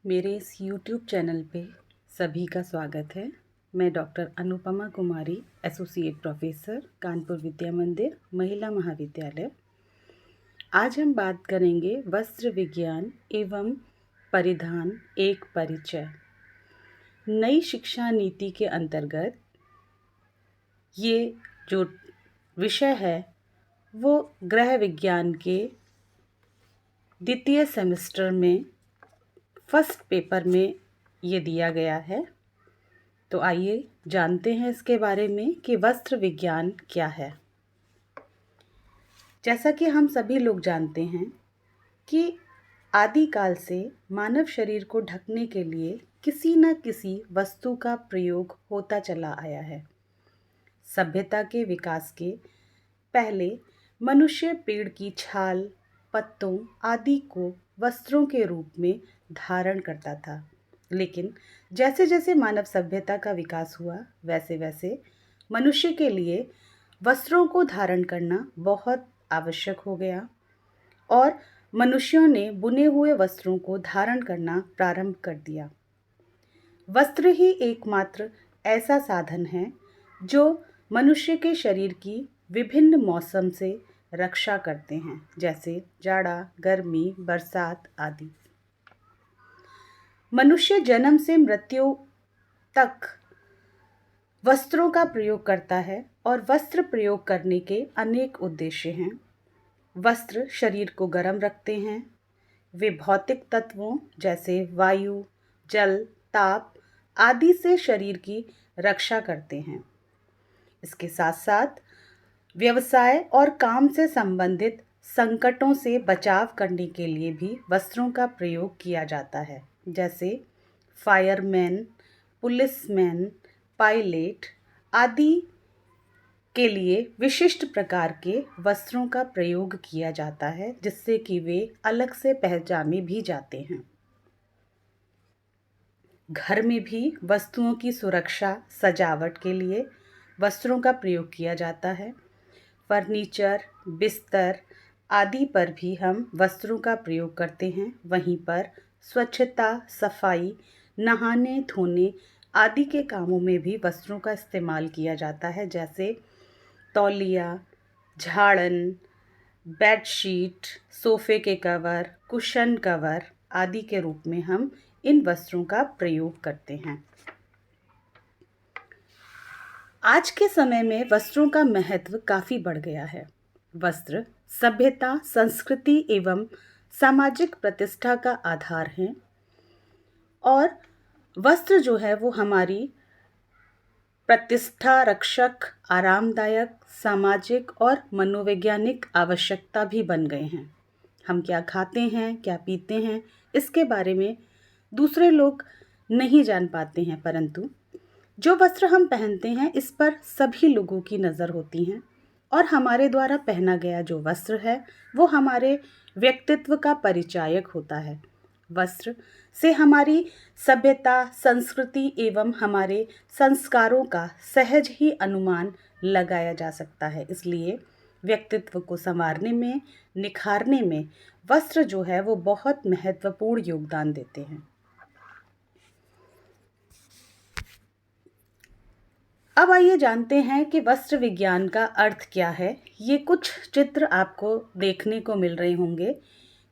मेरे इस YouTube channel पे सभी का स्वागत है। मैं डॉक्टर अनुपमा कुमारी, एसोसिएट प्रोफेसर, कानपुर विद्या मंदिर महिला महाविद्यालय। आज हम बात करेंगे वस्त्र विज्ञान एवं परिधान एक परिचय। नई शिक्षा नीति के अंतर्गत ये जो विषय है वो गृह विज्ञान के द्वितीय सेमेस्टर में फर्स्ट पेपर में ये दिया गया है। तो आइए जानते हैं इसके बारे में कि वस्त्र विज्ञान क्या है। जैसा कि हम सभी लोग जानते हैं कि आदिकाल से मानव शरीर को ढकने के लिए किसी न किसी वस्तु का प्रयोग होता चला आया है। सभ्यता के विकास के पहले मनुष्य पेड़ की छाल, पत्तों आदि को वस्त्रों के रूप में धारण करता था, लेकिन जैसे जैसे मानव सभ्यता का विकास हुआ वैसे वैसे मनुष्य के लिए वस्त्रों को धारण करना बहुत आवश्यक हो गया और मनुष्यों ने बुने हुए वस्त्रों को धारण करना प्रारंभ कर दिया। वस्त्र ही एकमात्र ऐसा साधन है जो मनुष्य के शरीर की विभिन्न मौसम से रक्षा करते हैं, जैसे जाड़ा, गर्मी, बरसात आदि। मनुष्य जन्म से मृत्यु तक वस्त्रों का प्रयोग करता है और वस्त्र प्रयोग करने के अनेक उद्देश्य हैं। वस्त्र शरीर को गर्म रखते हैं। वे भौतिक तत्वों जैसे वायु, जल, ताप आदि से शरीर की रक्षा करते हैं। इसके साथ साथ व्यवसाय और काम से संबंधित संकटों से बचाव करने के लिए भी वस्त्रों का प्रयोग किया जाता है, जैसे फायरमैन, पुलिसमैन, पायलट आदि के लिए विशिष्ट प्रकार के वस्त्रों का प्रयोग किया जाता है, जिससे कि वे अलग से पहचाने भी जाते हैं। घर में भी वस्तुओं की सुरक्षा, सजावट के लिए वस्त्रों का प्रयोग किया जाता है। फर्नीचर, बिस्तर आदि पर भी हम वस्त्रों का प्रयोग करते हैं। वहीं पर स्वच्छता, सफाई, नहाने धोने आदि के कामों में भी वस्त्रों का इस्तेमाल किया जाता है, जैसे तौलिया, झाड़न, बेडशीट, सोफ़े के कवर, कुशन कवर आदि के रूप में हम इन वस्त्रों का प्रयोग करते हैं। आज के समय में वस्त्रों का महत्व काफ़ी बढ़ गया है। वस्त्र सभ्यता, संस्कृति एवं सामाजिक प्रतिष्ठा का आधार हैं और वस्त्र जो है वो हमारी प्रतिष्ठा रक्षक, आरामदायक, सामाजिक और मनोवैज्ञानिक आवश्यकता भी बन गए हैं। हम क्या खाते हैं, क्या पीते हैं, इसके बारे में दूसरे लोग नहीं जान पाते हैं, परंतु जो वस्त्र हम पहनते हैं इस पर सभी लोगों की नज़र होती हैं और हमारे द्वारा पहना गया जो वस्त्र है वो हमारे व्यक्तित्व का परिचायक होता है। वस्त्र से हमारी सभ्यता, संस्कृति एवं हमारे संस्कारों का सहज ही अनुमान लगाया जा सकता है। इसलिए व्यक्तित्व को संवारने में, निखारने में वस्त्र जो है वो बहुत महत्वपूर्ण योगदान देते हैं। अब आइए जानते हैं कि वस्त्र विज्ञान का अर्थ क्या है। ये कुछ चित्र आपको देखने को मिल रहे होंगे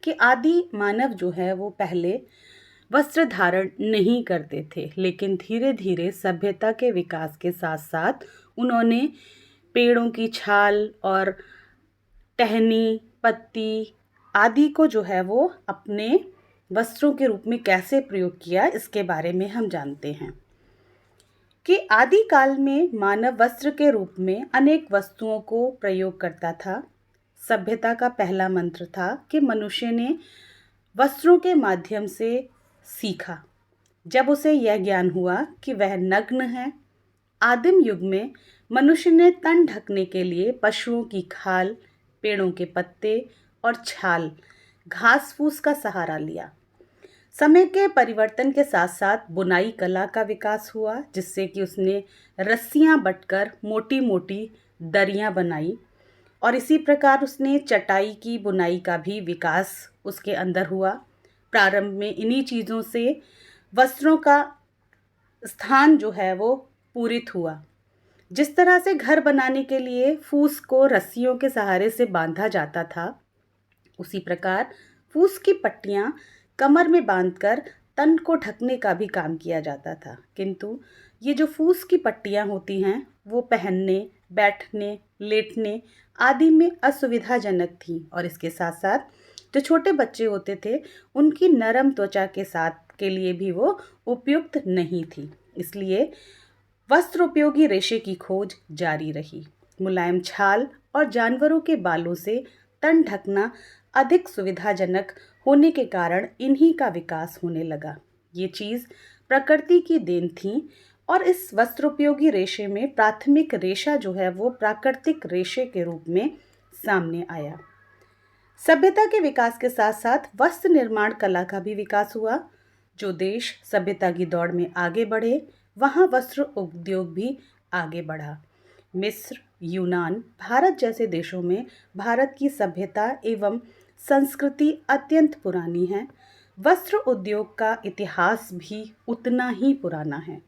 कि आदि मानव जो है वो पहले वस्त्र धारण नहीं करते थे, लेकिन धीरे धीरे सभ्यता के विकास के साथ साथ उन्होंने पेड़ों की छाल और टहनी, पत्ती आदि को जो है वो अपने वस्त्रों के रूप में कैसे प्रयोग किया, इसके बारे में हम जानते हैं कि आदिकाल में मानव वस्त्र के रूप में अनेक वस्तुओं को प्रयोग करता था। सभ्यता का पहला मंत्र था कि मनुष्य ने वस्त्रों के माध्यम से सीखा। जब उसे यह ज्ञान हुआ कि वह नग्न है, आदिम युग में मनुष्य ने तन ढकने के लिए पशुओं की खाल, पेड़ों के पत्ते और छाल, घास फूस का सहारा लिया। समय के परिवर्तन के साथ साथ बुनाई कला का विकास हुआ, जिससे कि उसने रस्सियां बटकर मोटी मोटी दरियां बनाई और इसी प्रकार उसने चटाई की बुनाई का भी विकास उसके अंदर हुआ। प्रारंभ में इन्हीं चीज़ों से वस्त्रों का स्थान जो है वो पूरित हुआ। जिस तरह से घर बनाने के लिए फूस को रस्सियों के सहारे से बांधा जाता था, उसी प्रकार फूस की पट्टियां कमर में बांधकर तन को ढकने का भी काम किया जाता था। किंतु ये जो फूस की पट्टियां होती हैं वो पहनने, बैठने, लेटने आदि में असुविधाजनक थी और इसके साथ साथ जो छोटे बच्चे होते थे उनकी नरम त्वचा के साथ के लिए भी वो उपयुक्त नहीं थी। इसलिए वस्त्र उपयोगी रेशे की खोज जारी रही। मुलायम छाल और जानवरों के बालों से तन ढकना अधिक सुविधाजनक होने के कारण इन्हीं का विकास होने लगा। ये चीज़ प्रकृति की देन थी और इस वस्त्रोपयोगी रेशे में प्राथमिक रेशा जो है वो प्राकृतिक रेशे के रूप में सामने आया। सभ्यता के विकास के साथ साथ वस्त्र निर्माण कला का भी विकास हुआ। जो देश सभ्यता की दौड़ में आगे बढ़े वहाँ वस्त्र उद्योग भी आगे बढ़ा। मिस्र, यूनान, भारत जैसे देशों में भारत की सभ्यता एवं संस्कृति अत्यंत पुरानी है। वस्त्र उद्योग का इतिहास भी उतना ही पुराना है।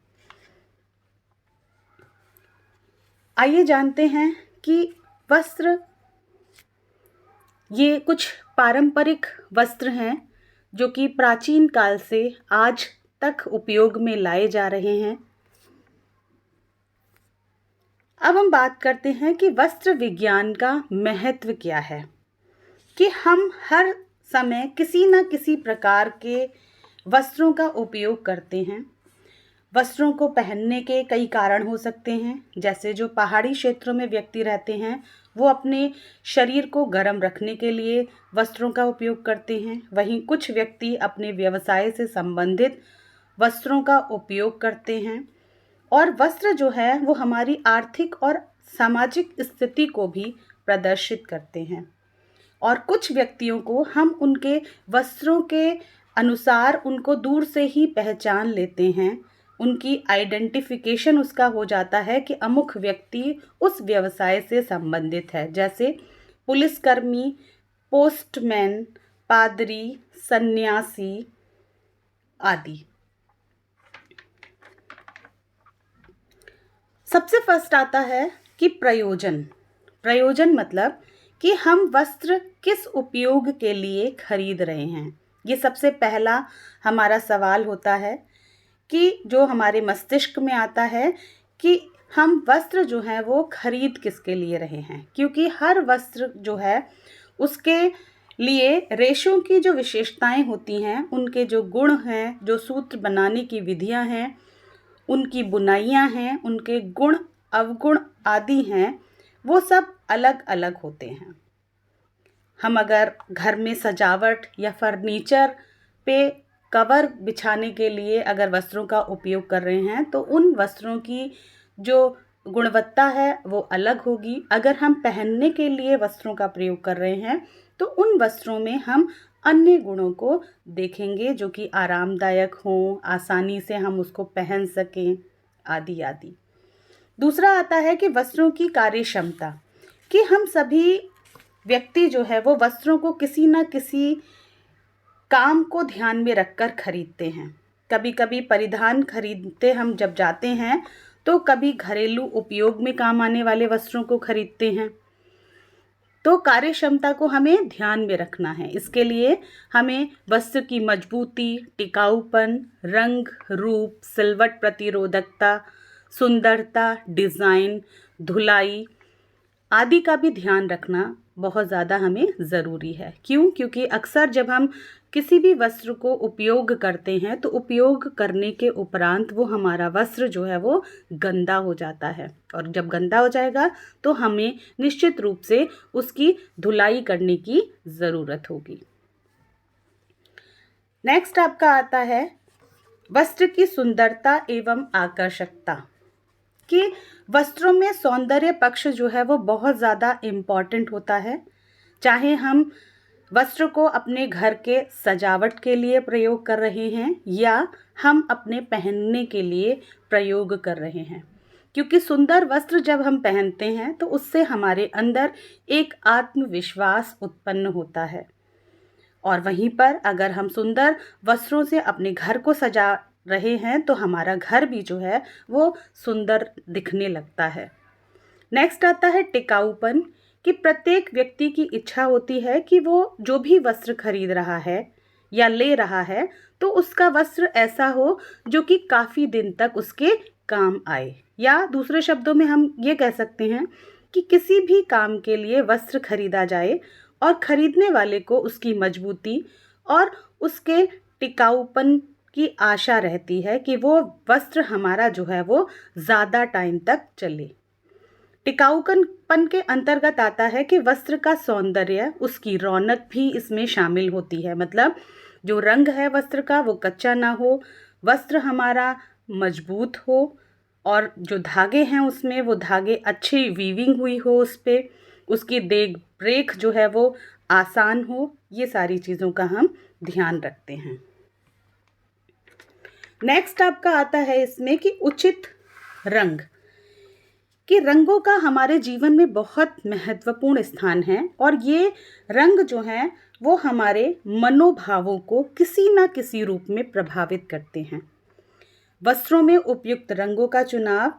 आइए जानते हैं कि वस्त्र, ये कुछ पारंपरिक वस्त्र हैं जो कि प्राचीन काल से आज तक उपयोग में लाए जा रहे हैं। अब हम बात करते हैं कि वस्त्र विज्ञान का महत्व क्या है, कि हम हर समय किसी न किसी प्रकार के वस्त्रों का उपयोग करते हैं। वस्त्रों को पहनने के कई कारण हो सकते हैं, जैसे जो पहाड़ी क्षेत्रों में व्यक्ति रहते हैं वो अपने शरीर को गर्म रखने के लिए वस्त्रों का उपयोग करते हैं। वहीं कुछ व्यक्ति अपने व्यवसाय से संबंधित वस्त्रों का उपयोग करते हैं। और वस्त्र जो है वो हमारी आर्थिक और सामाजिक स्थिति को भी प्रदर्शित करते हैं। और कुछ व्यक्तियों को हम उनके वस्त्रों के अनुसार उनको दूर से ही पहचान लेते हैं। उनकी आइडेंटिफिकेशन उसका हो जाता है कि अमुक व्यक्ति उस व्यवसाय से संबंधित है, जैसे पुलिसकर्मी, पोस्टमैन, पादरी, सन्यासी आदि। सबसे फर्स्ट आता है कि प्रयोजन। प्रयोजन मतलब कि हम वस्त्र किस उपयोग के लिए खरीद रहे हैं। ये सबसे पहला हमारा सवाल होता है कि जो हमारे मस्तिष्क में आता है कि हम वस्त्र जो है वो खरीद किसके लिए रहे हैं, क्योंकि हर वस्त्र जो है उसके लिए रेशों की जो विशेषताएं होती हैं, उनके जो गुण हैं, जो सूत्र बनाने की विधियां हैं, उनकी बुनाइयां हैं, उनके गुण अवगुण आदि हैं, वो सब अलग अलग होते हैं। हम अगर घर में सजावट या फर्नीचर पे कवर बिछाने के लिए अगर वस्त्रों का उपयोग कर रहे हैं तो उन वस्त्रों की जो गुणवत्ता है वो अलग होगी। अगर हम पहनने के लिए वस्त्रों का प्रयोग कर रहे हैं तो उन वस्त्रों में हम अन्य गुणों को देखेंगे जो कि आरामदायक हों, आसानी से हम उसको पहन सकें आदि आदि। दूसरा आता है कि वस्त्रों की कार्य क्षमता, कि हम सभी व्यक्ति जो है वो वस्त्रों को किसी न किसी काम को ध्यान में रखकर खरीदते हैं। कभी कभी परिधान खरीदते हम जब जाते हैं तो कभी घरेलू उपयोग में काम आने वाले वस्त्रों को खरीदते हैं। तो कार्य क्षमता को हमें ध्यान में रखना है। इसके लिए हमें वस्त्र की मजबूती, टिकाऊपन, रंग, रूप, सिलवट प्रतिरोधकता, सुंदरता, डिज़ाइन, धुलाई आदि का भी ध्यान रखना बहुत ज़्यादा हमें ज़रूरी है। क्यों? क्योंकि अक्सर जब हम किसी भी वस्त्र को उपयोग करते हैं तो उपयोग करने के उपरांत वो हमारा वस्त्र जो है वो गंदा हो जाता है, और जब गंदा हो जाएगा तो हमें निश्चित रूप से उसकी धुलाई करने की ज़रूरत होगी। नेक्स्ट आपका आता है वस्त्र की सुंदरता एवं आकर्षकता, कि वस्त्रों में सौंदर्य पक्ष जो है वो बहुत ज़्यादा इम्पॉर्टेंट होता है। चाहे हम वस्त्र को अपने घर के सजावट के लिए प्रयोग कर रहे हैं या हम अपने पहनने के लिए प्रयोग कर रहे हैं, क्योंकि सुंदर वस्त्र जब हम पहनते हैं तो उससे हमारे अंदर एक आत्मविश्वास उत्पन्न होता है और वहीं पर अगर हम सुंदर वस्त्रों से अपने घर को सजा रहे हैं तो हमारा घर भी जो है वो सुंदर दिखने लगता है। नेक्स्ट आता है टिकाऊपन, कि प्रत्येक व्यक्ति की इच्छा होती है कि वो जो भी वस्त्र खरीद रहा है या ले रहा है तो उसका वस्त्र ऐसा हो जो कि काफ़ी दिन तक उसके काम आए, या दूसरे शब्दों में हम ये कह सकते हैं कि किसी भी काम के लिए वस्त्र खरीदा जाए और खरीदने वाले को उसकी मजबूती और उसके टिकाऊपन की आशा रहती है कि वो वस्त्र हमारा जो है वो ज़्यादा टाइम तक चले। टिकाऊपन के अंतर्गत आता है कि वस्त्र का सौंदर्य, उसकी रौनक भी इसमें शामिल होती है। मतलब जो रंग है वस्त्र का वो कच्चा ना हो, वस्त्र हमारा मजबूत हो और जो धागे हैं उसमें वो धागे अच्छी वीविंग हुई हो उस पर, उसकी देख रेख जो है वो आसान हो। ये सारी चीज़ों का हम ध्यान रखते हैं। नेक्स्ट आपका आता है इसमें कि उचित रंग, कि रंगों का हमारे जीवन में बहुत महत्वपूर्ण स्थान है और ये रंग जो हैं वो हमारे मनोभावों को किसी न किसी रूप में प्रभावित करते हैं। वस्त्रों में उपयुक्त रंगों का चुनाव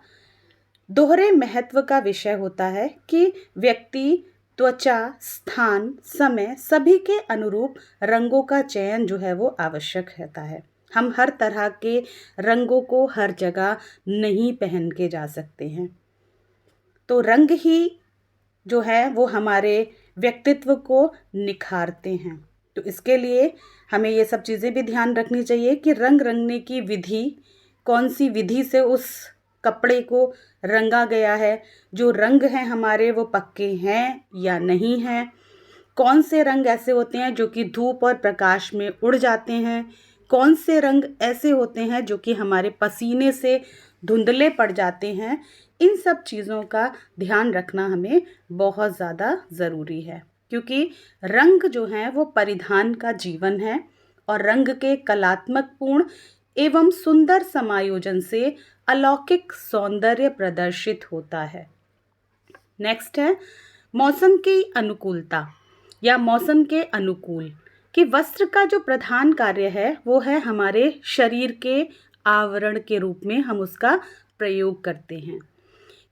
दोहरे महत्व का विषय होता है कि व्यक्ति, त्वचा, स्थान, समय सभी के अनुरूप रंगों का चयन जो है वो आवश्यक रहता है। हम हर तरह के रंगों को हर जगह नहीं पहन के जा सकते हैं, तो रंग ही जो है वो हमारे व्यक्तित्व को निखारते हैं। तो इसके लिए हमें ये सब चीज़ें भी ध्यान रखनी चाहिए कि रंग रंगने की विधि, कौन सी विधि से उस कपड़े को रंगा गया है, जो रंग हैं हमारे वो पक्के हैं या नहीं हैं, कौन से रंग ऐसे होते हैं जो कि धूप और प्रकाश में उड़ जाते हैं, कौन से रंग ऐसे होते हैं जो कि हमारे पसीने से धुंधले पड़ जाते हैं। इन सब चीज़ों का ध्यान रखना हमें बहुत ज़्यादा ज़रूरी है, क्योंकि रंग जो हैं वो परिधान का जीवन है और रंग के कलात्मकपूर्ण एवं सुंदर समायोजन से अलौकिक सौंदर्य प्रदर्शित होता है। नेक्स्ट है मौसम की अनुकूलता या मौसम के अनुकूल, कि वस्त्र का जो प्रधान कार्य है वो है हमारे शरीर के आवरण के रूप में हम उसका प्रयोग करते हैं।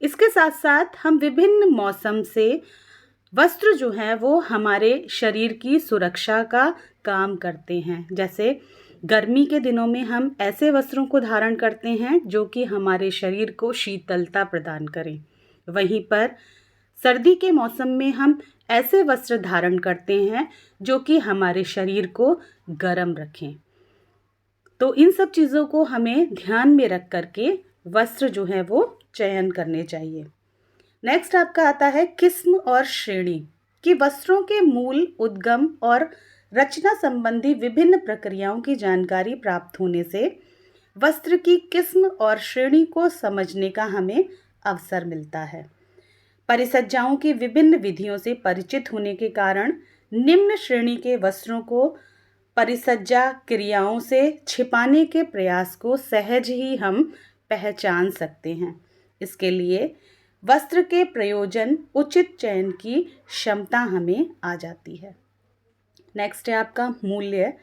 इसके साथ साथ हम विभिन्न मौसम से वस्त्र जो हैं वो हमारे शरीर की सुरक्षा का काम करते हैं। जैसे गर्मी के दिनों में हम ऐसे वस्त्रों को धारण करते हैं जो कि हमारे शरीर को शीतलता प्रदान करें, वहीं पर सर्दी के मौसम में हम ऐसे वस्त्र धारण करते हैं जो कि हमारे शरीर को गर्म रखें। तो इन सब चीज़ों को हमें ध्यान में रख करके वस्त्र जो है वो चयन करने चाहिए। नेक्स्ट आपका आता है किस्म और श्रेणी, कि वस्त्रों के मूल, उद्गम और रचना संबंधी विभिन्न प्रक्रियाओं की जानकारी प्राप्त होने से वस्त्र की किस्म और श्रेणी को समझने का हमें अवसर मिलता है। परिसज्जाओं की विभिन्न विधियों से परिचित होने के कारण निम्न श्रेणी के वस्त्रों को परिसज्जा क्रियाओं से छिपाने के प्रयास को सहज ही हम पहचान सकते हैं। इसके लिए वस्त्र के प्रयोजन, उचित चयन की क्षमता हमें आ जाती है। नेक्स्ट है आपका मूल्य,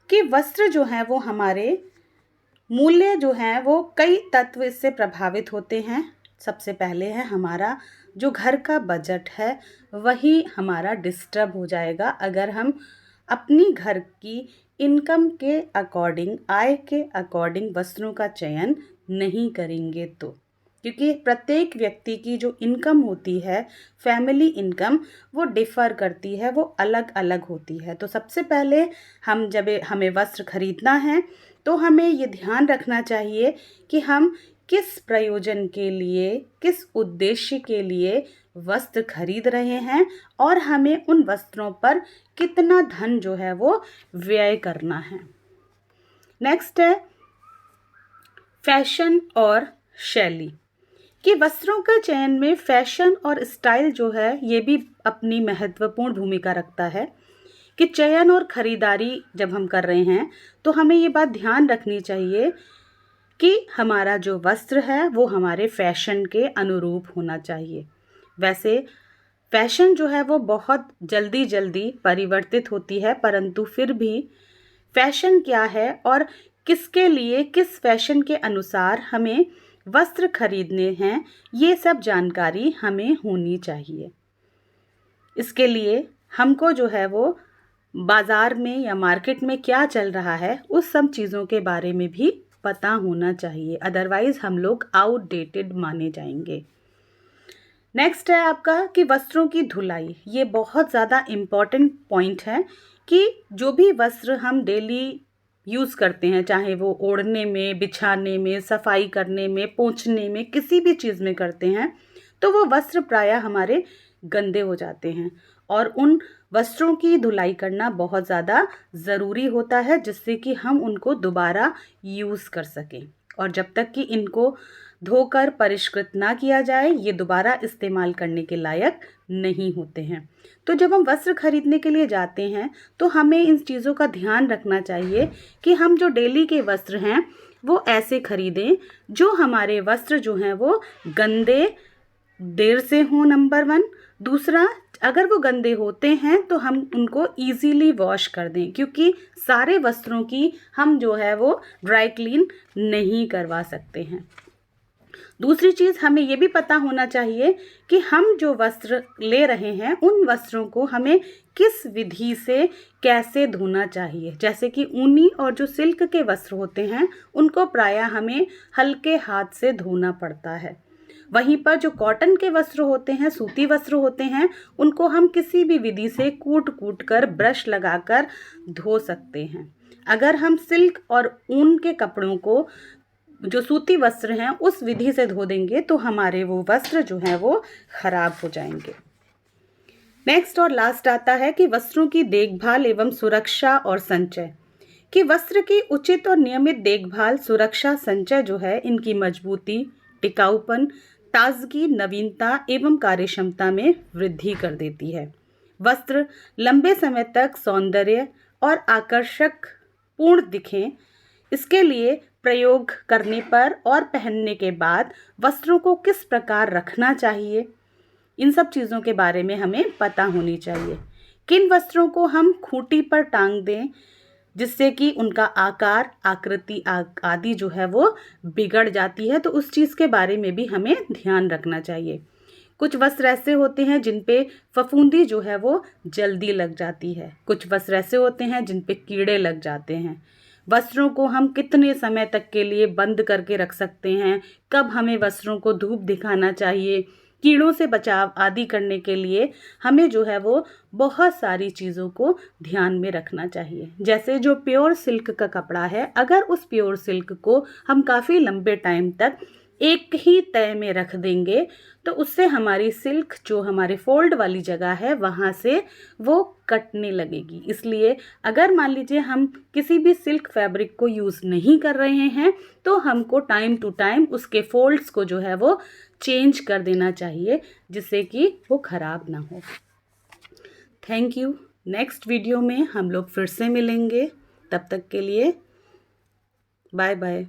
कि वस्त्र जो है वो हमारे मूल्य जो है वो कई तत्व इससे प्रभावित होते हैं। सबसे पहले है हमारा जो घर का बजट है वही हमारा डिस्टर्ब हो जाएगा अगर हम अपनी घर की इनकम के अकॉर्डिंग, आय के अकॉर्डिंग वस्त्रों का चयन नहीं करेंगे तो, क्योंकि प्रत्येक व्यक्ति की जो इनकम होती है, फैमिली इनकम, वो डिफ़र करती है, वो अलग अलग होती है। तो सबसे पहले जब हमें वस्त्र खरीदना है तो हमें ये ध्यान रखना चाहिए कि हम किस प्रयोजन के लिए, किस उद्देश्य के लिए वस्त्र खरीद रहे हैं और हमें उन वस्त्रों पर कितना धन जो है वो व्यय करना है। नेक्स्ट है फैशन और शैली, कि वस्त्रों के चयन में फैशन और स्टाइल जो है ये भी अपनी महत्वपूर्ण भूमिका रखता है। कि चयन और ख़रीदारी जब हम कर रहे हैं तो हमें ये बात ध्यान रखनी चाहिए कि हमारा जो वस्त्र है वो हमारे फैशन के अनुरूप होना चाहिए। वैसे फैशन जो है वो बहुत जल्दी जल्दी परिवर्तित होती है, परंतु फिर भी फैशन क्या है और किसके लिए, किस फैशन के अनुसार हमें वस्त्र खरीदने हैं, ये सब जानकारी हमें होनी चाहिए। इसके लिए हमको जो है वो बाज़ार में या मार्केट में क्या चल रहा है उस सब चीज़ों के बारे में भी पता होना चाहिए, अदरवाइज़ हम लोग आउटडेटेड माने जाएंगे। नेक्स्ट है आपका कि वस्त्रों की धुलाई। ये बहुत ज़्यादा इम्पॉर्टेंट पॉइंट है कि जो भी वस्त्र हम डेली यूज़ करते हैं, चाहे वो ओढ़ने में, बिछाने में, सफाई करने में, पोंछने में, किसी भी चीज़ में करते हैं, तो वो वस्त्र प्रायः हमारे गंदे हो जाते हैं और उन वस्त्रों की धुलाई करना बहुत ज़्यादा ज़रूरी होता है, जिससे कि हम उनको दोबारा यूज़ कर सकें। और जब तक कि इनको धोकर परिष्कृत ना किया जाए, ये दोबारा इस्तेमाल करने के लायक नहीं होते हैं। तो जब हम वस्त्र खरीदने के लिए जाते हैं तो हमें इन चीज़ों का ध्यान रखना चाहिए कि हम जो डेली के वस्त्र हैं वो ऐसे खरीदें जो हमारे वस्त्र जो हैं वो गंदे देर से हों, नंबर 1। दूसरा, अगर वो गंदे होते हैं तो हम उनको ईज़िली वॉश कर दें, क्योंकि सारे वस्त्रों की हम जो है वो ड्राई क्लीन नहीं करवा सकते हैं। दूसरी चीज़, हमें ये भी पता होना चाहिए कि हम जो वस्त्र ले रहे हैं उन वस्त्रों को हमें किस विधि से कैसे धोना चाहिए। जैसे कि ऊनी और जो सिल्क के वस्त्र होते हैं उनको प्रायः हमें हल्के हाथ से धोना पड़ता है। वहीं पर जो कॉटन के वस्त्र होते हैं, सूती वस्त्र होते हैं, उनको हम किसी भी विधि से कूट कर ब्रश लगाकर धो सकते हैं। अगर हम सिल्क और ऊन के कपड़ों को, जो सूती वस्त्र हैं, उस विधि से धो देंगे तो हमारे वो वस्त्र जो हैं वो खराब हो जाएंगे। नेक्स्ट और लास्ट आता है कि वस्त्रों की देखभाल एवं सुरक्षा और संचय। कि वस्त्र की उचित और नियमित देखभाल, सुरक्षा, संचय जो है, इनकी मजबूती, टिकाऊपन, ताजगी, नवीनता एवं कार्यक्षमता में वृद्धि कर देती है। वस्त्र लंबे समय तक सौंदर्य और आकर्षक पूर्ण दिखें, इसके लिए प्रयोग करने पर और पहनने के बाद वस्त्रों को किस प्रकार रखना चाहिए, इन सब चीज़ों के बारे में हमें पता होनी चाहिए। किन वस्त्रों को हम खूंटी पर टांग दें जिससे कि उनका आकार, आकृति आदि जो है वो बिगड़ जाती है, तो उस चीज़ के बारे में भी हमें ध्यान रखना चाहिए। कुछ वस्त्र ऐसे होते हैं जिन पे फफूंदी जो है वो जल्दी लग जाती है, कुछ वस्त्र ऐसे होते हैं जिन पे कीड़े लग जाते हैं। वस्त्रों को हम कितने समय तक के लिए बंद करके रख सकते हैं, कब हमें वस्त्रों को धूप दिखाना चाहिए, कीड़ों से बचाव आदि करने के लिए हमें जो है वो बहुत सारी चीज़ों को ध्यान में रखना चाहिए। जैसे जो प्योर सिल्क का कपड़ा है, अगर उस प्योर सिल्क को हम काफ़ी लंबे टाइम तक एक ही तय में रख देंगे तो उससे हमारी सिल्क जो हमारे फोल्ड वाली जगह है वहाँ से वो कटने लगेगी। इसलिए अगर मान लीजिए हम किसी भी सिल्क फैब्रिक को यूज़ नहीं कर रहे हैं तो हमको टाइम टू टाइम उसके फोल्ड्स को जो है वो चेंज कर देना चाहिए, जिससे कि वो ख़राब ना हो। Thank you. नेक्स्ट वीडियो में हम लोग फिर से मिलेंगे, तब तक के लिए बाय बाय।